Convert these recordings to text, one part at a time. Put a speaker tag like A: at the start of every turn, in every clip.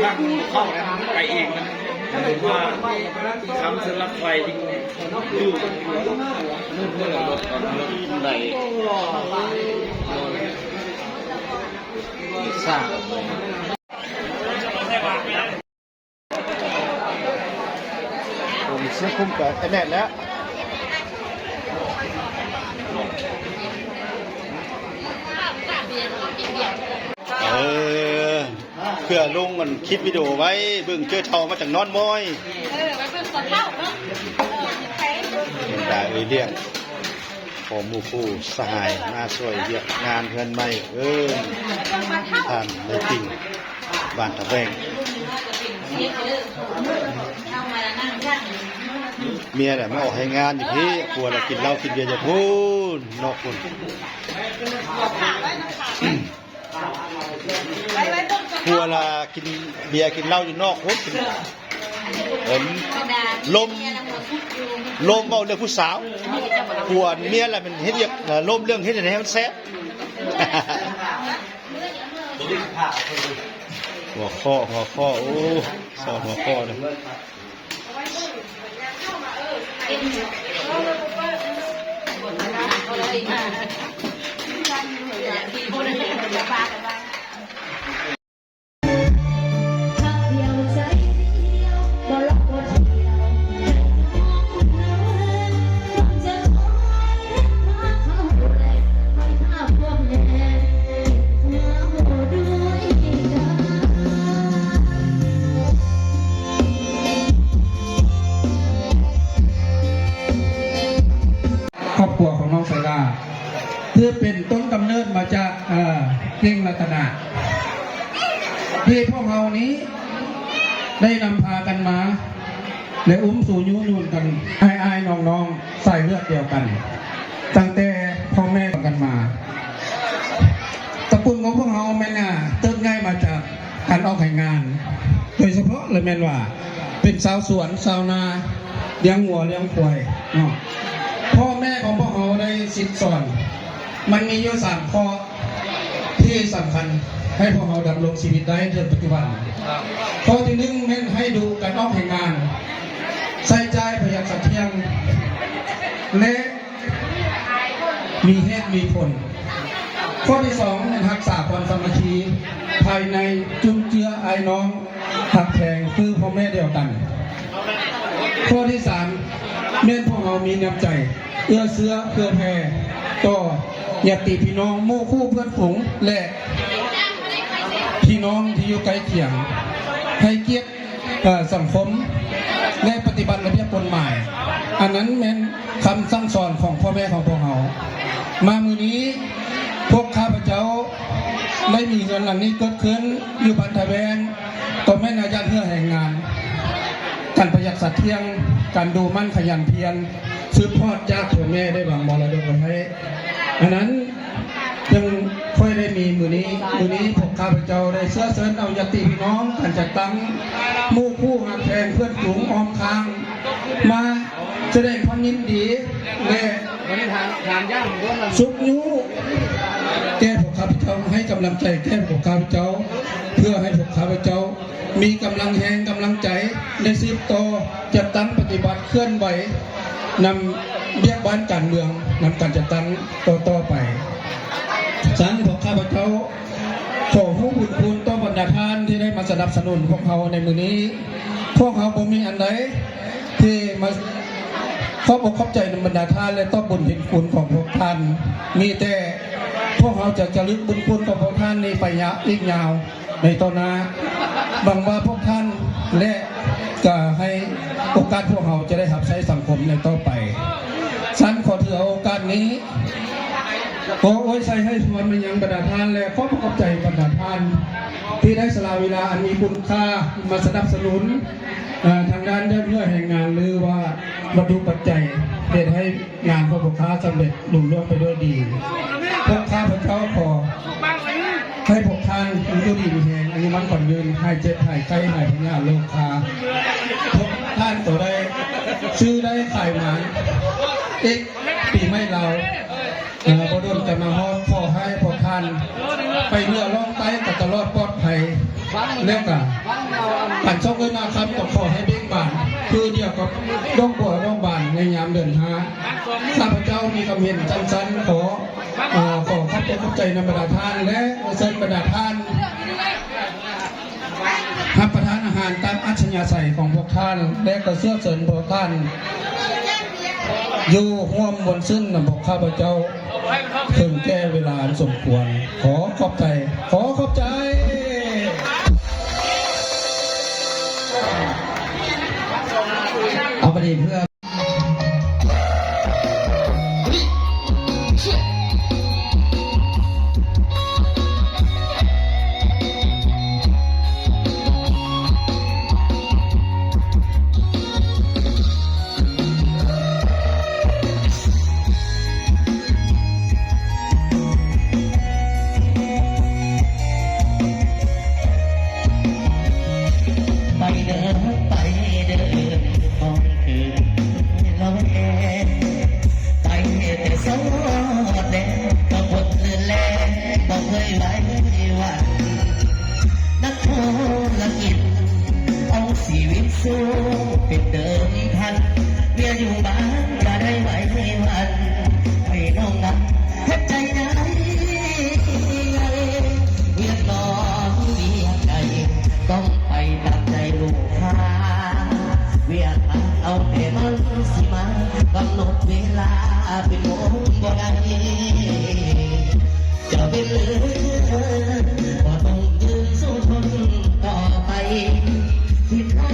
A: ข้างเข้าไปเองมันว่าคำสลับไฟที่อยู่นู่นเพื่อรถไหนสร้าง
B: ผมเสื้อคลุมกับแน่นแล้วเพื่อลงมันคลิปวิดีโอไว้เบิ่งเจอเท่ามาจากนอนมอย
C: ไว้เบิ่งตอนเท่าเนาะ
B: ได้เรียกขอหมู่ผู้สหายมาช่วยเรียกงานเพื่อนใหม่ท่านในติ่งบ้านตะแวงเมียเนี่ยมาออกให้งานอยู่ที่กลัวเรากินเหล้ากินเบียร์จะพูนนอกคุณกลัวเรากินเบียร์กินเหล้าอยู่นอกคุณลมเบาเรื่องผู้สาวกลัวเมียอะไรมันเฮ็ดเยอะลมเรื่องเฮ็ดอะไรให้มันแซ่บหัวข้อโอ้สอนหัวข้อเลย
D: ครอบครัวของน้องไซดาคือเป็นต้นกำเนิดมาจากเก่งรัตนาที่พวกเรานี้ได้นำพากันมาและสู่ยุนูนกันไอ้น้องๆใส่เลือดเดียวกันตั้งแต่พ่อแม่กันมาตระกูลของพวกเราแม่น่ะเติบง่ายมาจากการออกแข่งงานโดยเฉพาะเลยแม่นว่าเป็นชาวสวนชาวนาเลี้ยงวัวเลี้ยงควายเนาะพ่อแม่ของพวกเราได้สิทธิ์สอนมันมีอยู่3ข้อที่สำคัญให้พวกเราดำรงชีวิตได้ในปัจจุบันข้อที่1เน้นให้ดูการออกแห่งงานใส่ใจประหยัดสัตย์เที่ยงและมีเหตุมีผลข้อที่2รักษาความสามัคคีภายในจุนเจือไอ้น้องหักแพงคือพ่อแม่เดียวกันข้อที่3เน้นพวกเรามีน้ำใจเอื้อเฟื้อเพื่อแผ่ต่อญาติพี่น้องหมู่คู่เพื่อนฝูงและพี่น้องที่อยู่ใกล้เคียงให้เกียรติสังคมและปฏิบัติระเบียบกฎหมายอันนั้นเป็นคำสั่งสอนของพ่อแม่ของพวกเรามามือนี้พวกข้าพเจ้าได้มีเงินหลังนี้เกิดขึ้นอยู่บ้านทะแวงต่อแม่นายาเพื่อแห่งงานการประหยัดสัตย์เที่ยงการดูมั่นขยันเพียรสืบทอดจากพ่อแม่ได้วางมรดกไว้ให้อันนั้นยังค่อยได้มีมือนี้พวกข้าพเจ้าได้เสื้อเสริญเอาญาติพี่น้องการจัดตั้งหมู่คู่หักแพงเพื่อนฝูงอ้อมค้างมาแสดงความยินดีและสุขยูแก่พวกข้าพเจ้าให้กำลังใจแก่พวกข้าพเจ้าเพื่อให้พวกข้าพเจ้ามีกำลังแห่งกำลังใจในสืบต่อจัดตั้งปฏิบัติเคลื่อนไหวนำเรียกบ้านการเมืองนำการจัดตั้งต่อไปฉะนั้นพวกข้าพเจ้าขอผู้บุญคุณต่อบรรดาท่านที่ได้มาสนับสนุนพวกเขาในมือนี้พวกเขาบ่มีอันใดที่มาขอบอกขอบใจในบรรดาท่านและต้อบุญเห็นคุณของพวกท่านมีแต่พวกเขาจะลึกบุญคุณของพวกท่านในไปอีกยาวในตอนหน้าหวังว่าพวกท่านและจะให้โอกาสพวกเราจะได้รับใช้สังคมในต่อไปฉันขอถือโอกาสนี้ขออวยชัยให้ชวนมายังบรรดาท่านและขอประกอบใจบรรดาท่านที่ได้สละเวลาอันมีคุณค่ามาสนับสนุนทางด้านเพื่อแห่งงานหรือว่าบรรลุปัจจัยเพื่อให้งานของพวกข้าสำเร็จลุล่วงไปด้วยดีพวกข้าพระเจ้าขอให้พวกท่านอยู่ดีมีแห่งอายุมั่นขวัญยืนให้เจ็บให้ไข้ให้พญาโลคาพวกท่านตัวได้ชื่อได้ขายมาอีกปีไม่เราพอโดนจะมาฮอดขอให้พวกท่านไปเรือล่องใต้กับตลอดปลอดภัย แล้วก็การช่องเงินนาคำก็ขอให้เบ่งบานคือเดียวกับน้องบัวน้องบานในยามเดินหาข้าพเจ้ามีคำเห็นจันขอขอบใจนำบรรดาท่านและเชิญบรรดาท่านรับประทานอาหารตามอัจฉริยะใสของพวกท่านและก็เสื้อเสริญพวกท่านอยู่ห่วมบนซึ่งนำบอกข้าพเจ้าถึงแก้เวลาสมควรขอขอบใจเอาไปดีเพื่อ
E: เป็นเดิมพันเมียอยู่บ้านจะได้ไหววันให้น้องนั้นเฮ็ดใจได้เวียนน้องเวียนใจต้องไปตามใจลูกค้าเวียนเอาแต่มันสิมากำหนดเวลาเป็นโมงบ่ได้จะเป็นเลยก็ต้องยืนสู้ทนต่อไปคิดว่า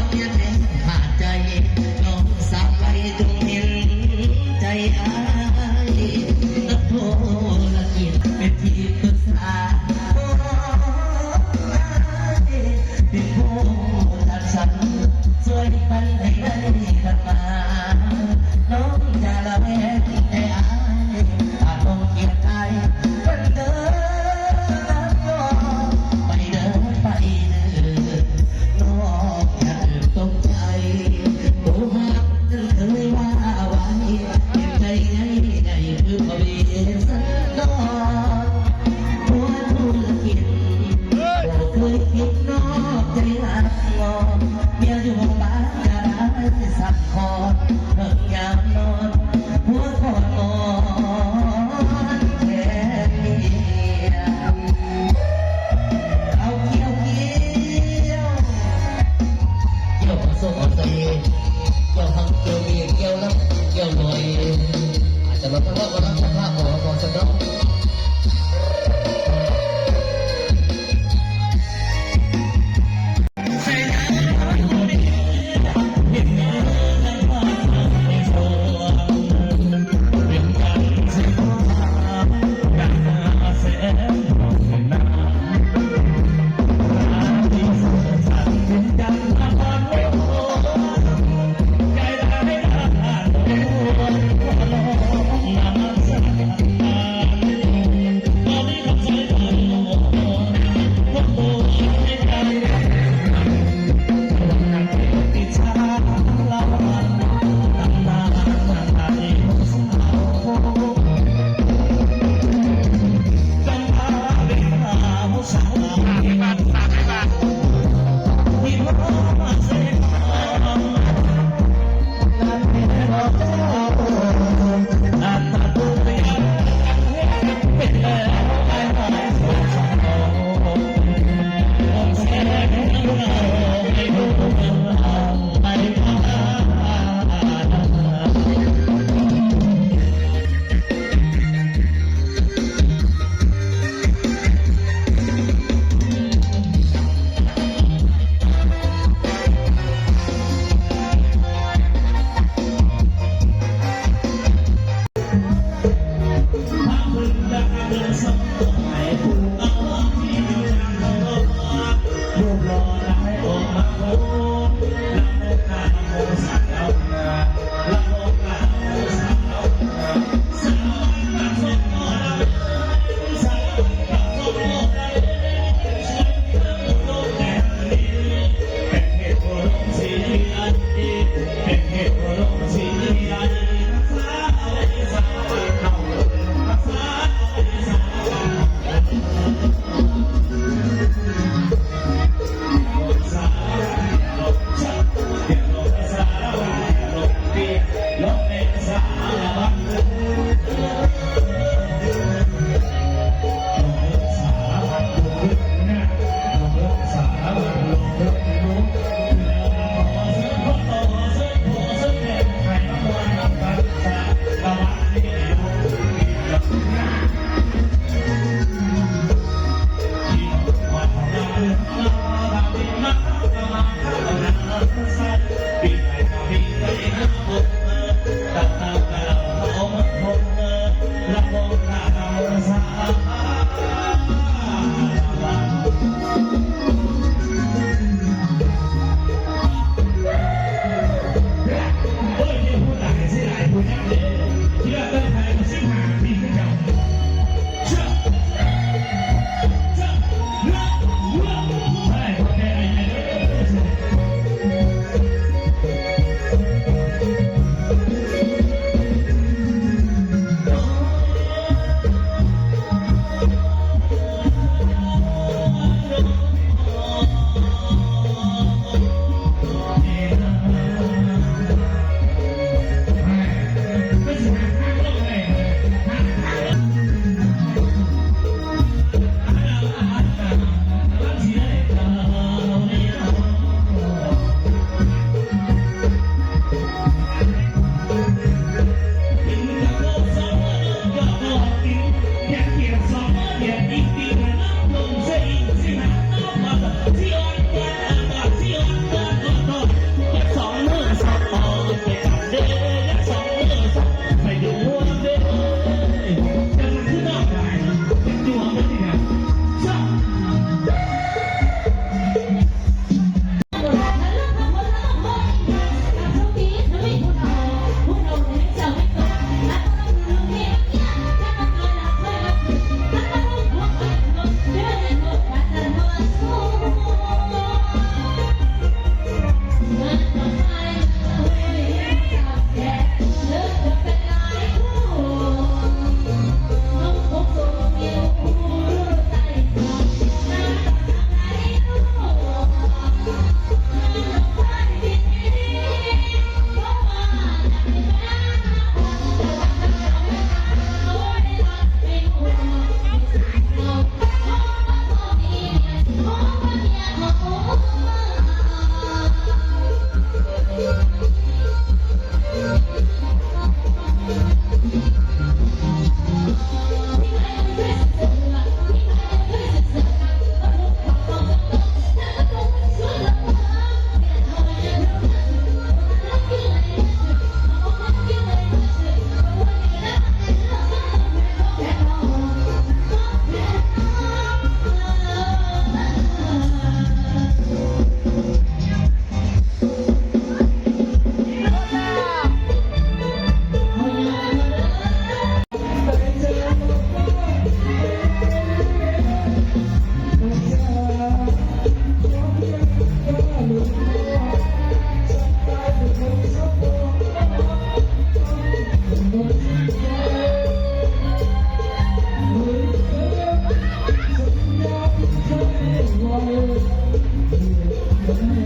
E: เพียงแค่ขาดใจน้องสักไว้จงเห็นใจอายนักโทษกิจเป็นที่ปรึกษาเป็นผู้ตัดสันช่วยปันให้ได้ขัดมาน้องจะละแวกแต่อายอาจต้องเกียดใจเป็นเดินไปเดินไปน้องอย่าตกใจโอ้หักเคยว่าไว้เก็บใจไงคือพอดีสันดอนหัวธุรกิจบอกเคยคิดนอกใจหักงอเมียอยู่บ้านจะได้สักคอเพิ่งยามนอนหัวคอนอนแค่เพียงเอาเกี่ยวผสมเอาใจเกี่ยวทำเกี่ยวมีเกี่ยวน้ำเกี่ยวหน่อยอาจจะลดทั้งโลกก็ต้องทั้งภาคขอสักน้อง เ